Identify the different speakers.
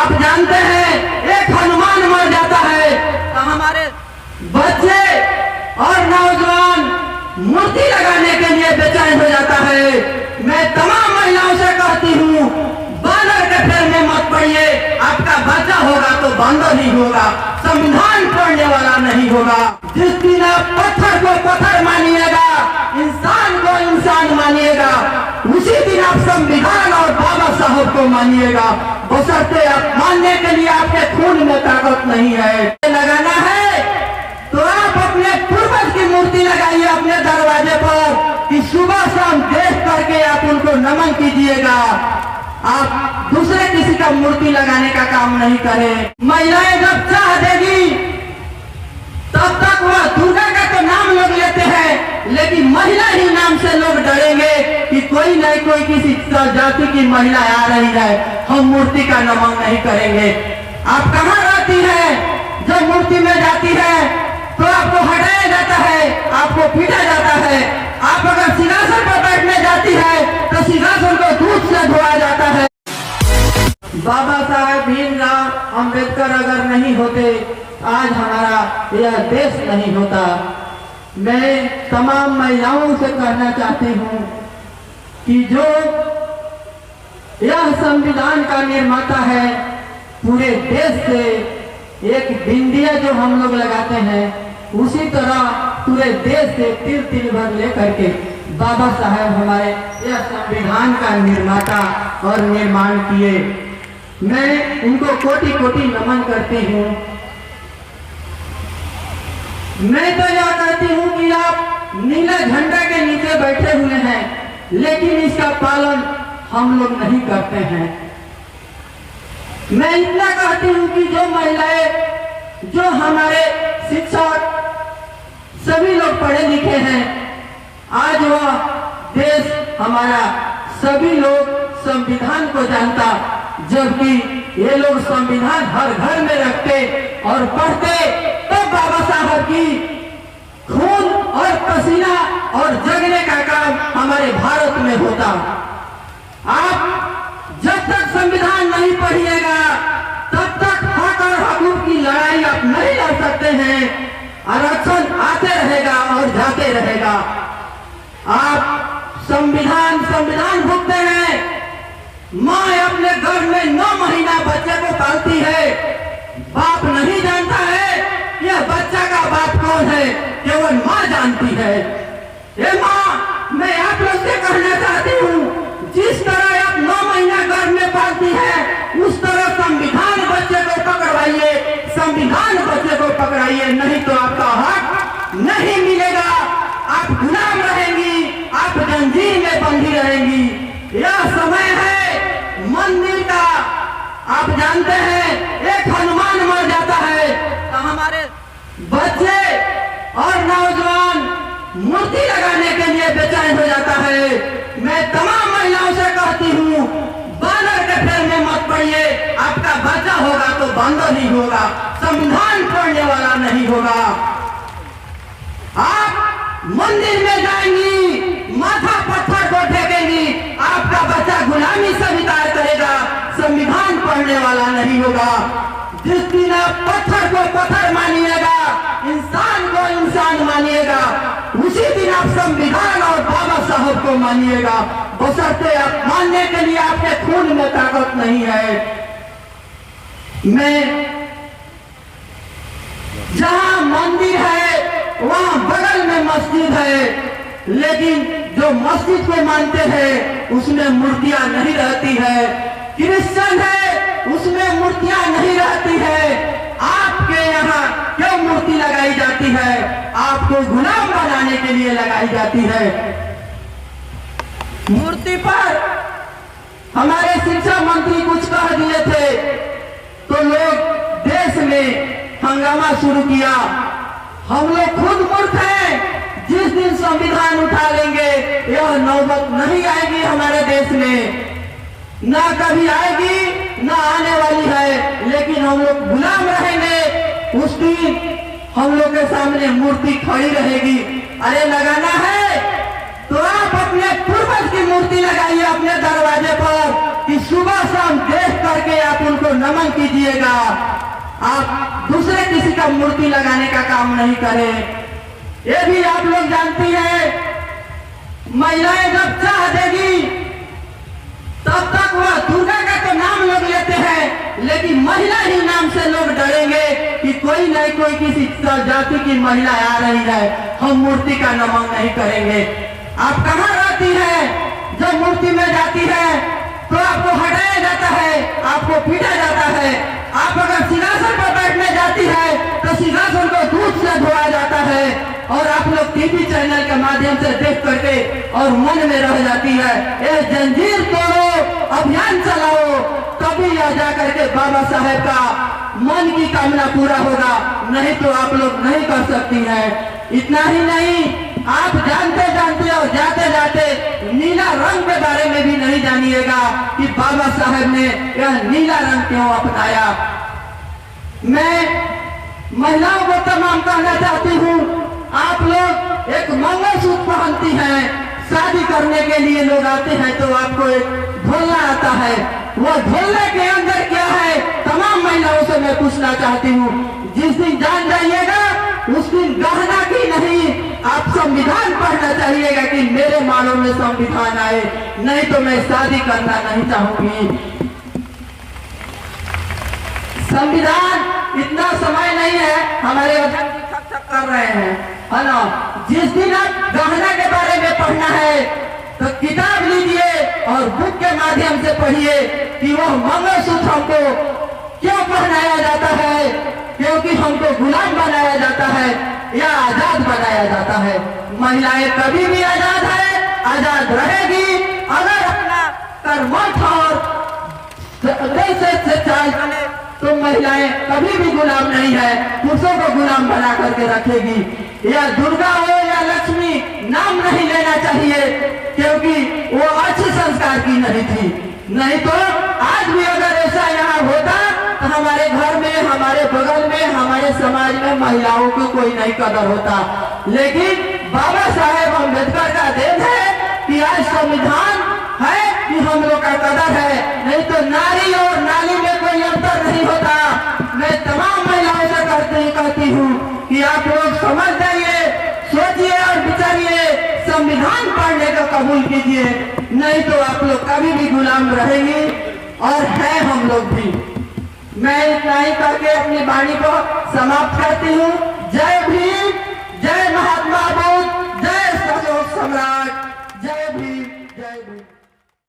Speaker 1: आप जानते हैं एक हनुमान मर जाता है तो हमारे बच्चे और नौजवान मूर्ति लगाने के लिए बेचैन हो जाता है। मैं तमाम महिलाओं से कहती हूँ, बानर के फेर में मत पड़िए। आपका बच्चा होगा तो बांदर ही होगा, संविधान पढ़ने वाला नहीं होगा। जिस दिन आप पत्थर को पत्थर मानिएगा, इंसान को इंसान मानिएगा, उसी दिन आप संविधान और बाबा साहब को मानिएगा। बशर्ते आप मानने के लिए आपके खून में ताकत नहीं है। लगाना है तो आप अपने पूर्वज की मूर्ति लगाइए अपने दरवाजे पर कि सुबह शाम देख करके आप उनको नमन कीजिएगा। आप दूसरे किसी का मूर्ति लगाने का काम नहीं करें। महिलाएं जब चाह देगी तब तक वह दुर्गा का तो नाम लोग लेते हैं, लेकिन महिला ही नाम से लोग डरेंगे कि कोई नहीं कोई किसी जाति की महिला आ रही है, हम मूर्ति का नमन नहीं करेंगे। आप कहाँ रहती है? जब मूर्ति में जाती है तो आपको हटाया जाता है, आपको पीटा जाता है। आप अगर सिंहासन पर बैठने जाती है तो सिंहासन को दूध से धोया जाता है। बाबा साहेब भीमराव अंबेडकर अगर नहीं होते आज हमारा यह देश नहीं होता। मैं तमाम महिलाओं से कहना चाहती हूँ कि जो यह संविधान का निर्माता है, पूरे देश से एक बिंदिया जो हम लोग लगाते हैं, उसी तरह पूरे देश से तिल तिल भर लेकर के बाबा साहेब हमारे यह संविधान का निर्माता और निर्माण किए। मैं उनको कोटि कोटि नमन करती हूँ। मैं तो यह कहती हूँ कि आप नीला झंडा के नीचे बैठे हुए हैं, लेकिन इसका पालन हम लोग नहीं करते हैं। मैं इतना कहती हूँ कि जो महिलाएं, जो हमारे शिक्षक सभी लोग पढ़े लिखे हैं, आज वह देश हमारा सभी लोग संविधान को जानता, जबकि ये लोग संविधान हर घर में रखते और पढ़ते तो बाबा साहब की खून और पसीना और जगने का काम हमारे भारत में होता। आप जब तक संविधान नहीं पढ़िएगा तब तक हक और हकूक की लड़ाई आप नहीं लड़ सकते हैं। आरक्षण आते रहेगा और जाते रहेगा। आप संविधान भुगते हैं। माँ अपने घर में 9 महीना बच्चे को पालती है, बाप नहीं जानता है यह बच्चा का बाप कौन है, केवल माँ जानती है। ये माँ, मैं आप लोग से कहना चाहती हूँ, जिस तरह आप 9 महीना घर में पालती है, उस तरह संविधान बच्चे को पकड़वाइए, संविधान बच्चे को पकड़ाइए, नहीं तो आपका हक नहीं मिलेगा। आप गुलाम रहेंगी, आप जंजीर में बंधी रहेंगी। यह समय है मंदिर का। आप जानते हैं एक हनुमान मर जाता है तो हमारे बच्चे और नौजवान मूर्ति लगाने के लिए बेचैन हो जाता है। मैं तमाम महिलाओं से कहती हूँ, बानर के फेर में मत पड़िए। आपका बच्चा होगा तो बांदर ही होगा, संविधान पढ़ने वाला नहीं होगा। आप मंदिर में जाएंगी, माथा पत्थर को टेकेंगी, आपका बच्चा गुलामी स्वीकार करेगा, संविधान पढ़ने वाला नहीं होगा। जिस दिन आप पत्थर को पत्थर मानिएगा, इंसान को इंसान मानिएगा, उसी दिन आप संविधान और बाबा साहब को मानिएगा। बशर्ते आप मानने के लिए आपके खून में ताकत नहीं है। मैं जहां मंदिर है वहां बगल में मस्जिद है, लेकिन जो मस्जिद को मानते हैं उसमें मूर्तियां नहीं रहती है। क्रिश्चियन है उसमें मूर्तियां नहीं रहती है। आपके यहाँ क्यों मूर्ति लगाई जाती है? आपको गुलाम बनाने के लिए लगाई जाती है। मूर्ति पर हमारे शिक्षा मंत्री कुछ कह दिए थे तो लोग देश में हंगामा शुरू किया। हम लोग खुद मूर्ख हैं। जिस दिन संविधान उठा लेंगे यह नौबत नहीं आएगी हमारे देश में, ना कभी आएगी ना आने वाली है, लेकिन हम लोग गुलाम रहेंगे। उस दिन हम लोग के सामने मूर्ति खड़ी रहेगी। अरे लगाना है तो आप अपने पूर्वज की मूर्ति लगाइए अपने दरवाजे पर कि सुबह शाम देख करके आप उनको नमन कीजिएगा। आप दूसरे किसी का मूर्ति लगाने का काम नहीं करें। ये भी आप लोग जानती हैं, महिलाएं जब चाह देगी तब तक वह दुर्गा का तो नाम लोग लेते हैं, लेकिन महिला ही नाम से लोग डरेंगे कि कोई नहीं कोई किसी जाति की महिला आ रही है, हम मूर्ति का नमन नहीं करेंगे। आप कहाँ रहती है? जब मूर्ति में जाती है तो आपको हटाया जाता है, आपको पीटा जाता है। आप अगर सिंहासन पर बैठने जाती है तो सिंहासन को दूध से धोया जाता है, और आप लोग टीवी चैनल के माध्यम से देख करके और मन में रह जाती है। ये जंजीर तोड़ो अभियान चलाओ, तभी यह जा करके बाबा साहेब का मन की कामना पूरा होगा, नहीं तो आप लोग नहीं कर सकती हैं। इतना ही नहीं, आप जानते जानते और जाते जाते नीला रंग के बारे में भी नहीं जानिएगा कि बाबा साहेब ने यह नीला रंग क्यों अपनाया। मैं महिलाओं को तमाम कहना चाहती हूँ, आप लोग एक मंगलसूत्र पहनती हैं, शादी करने के लिए लोग आते हैं तो आपको एक ढोलना आता है, वो ढोलने के अंदर क्या है तमाम महिलाओं से मैं पूछना चाहती हूँ। जिस दिन जान जाइएगा उस दिन गहना की नहीं, आप संविधान पढ़ना चाहिएगा कि मेरे मानों में संविधान आए, नहीं तो मैं शादी करना नहीं चाहूंगी। संविधान इतना समय नहीं है, हमारे ठक ठक कर रहे हैं, है ना। जिस दिन आप गहना के बारे में पढ़ना है तो किताब लीजिए और बुक के माध्यम से पढ़िए कि वह मंगलसूत्र हमको क्यों पहनाया जाता है, क्योंकि हमको गुलाम बनाया जाता है या आजाद बनाया जाता है। महिलाएं कभी भी आजाद है, आजाद रहेगी अगर अपना कर्मठ और से चाल चले तो महिलाएं कभी भी गुलाम नहीं है, पुरुषों को गुलाम बना करके रखेगी। या दुर्गा हो या लक्ष्मी, नाम नहीं लेना चाहिए क्योंकि वो अच्छे संस्कार की नहीं थी। नहीं तो आज भी अगर ऐसा यहाँ होता तो हमारे घर में, हमारे बगल में, हमारे समाज में महिलाओं को कोई नहीं कदर होता। लेकिन बाबा साहेब अम्बेडकर का देन है कि आज संविधान है कि हम लोग का कदर है, नहीं तो नारी और नाली में कोई अंतर नहीं होता। मैं तमाम महिलाओं से कहती हूँ कि आप लोग समझ जाइए, सोचिए और विचारिए, संविधान पढ़ने को कबूल कीजिए, नहीं तो आप लोग कभी भी गुलाम रहेंगे और है हम लोग भी। मैं इतना ही करके अपनी वाणी को समाप्त करती हूँ। जय भीम, जय महात्मा बुद्ध, जय सहयोग सम्राट।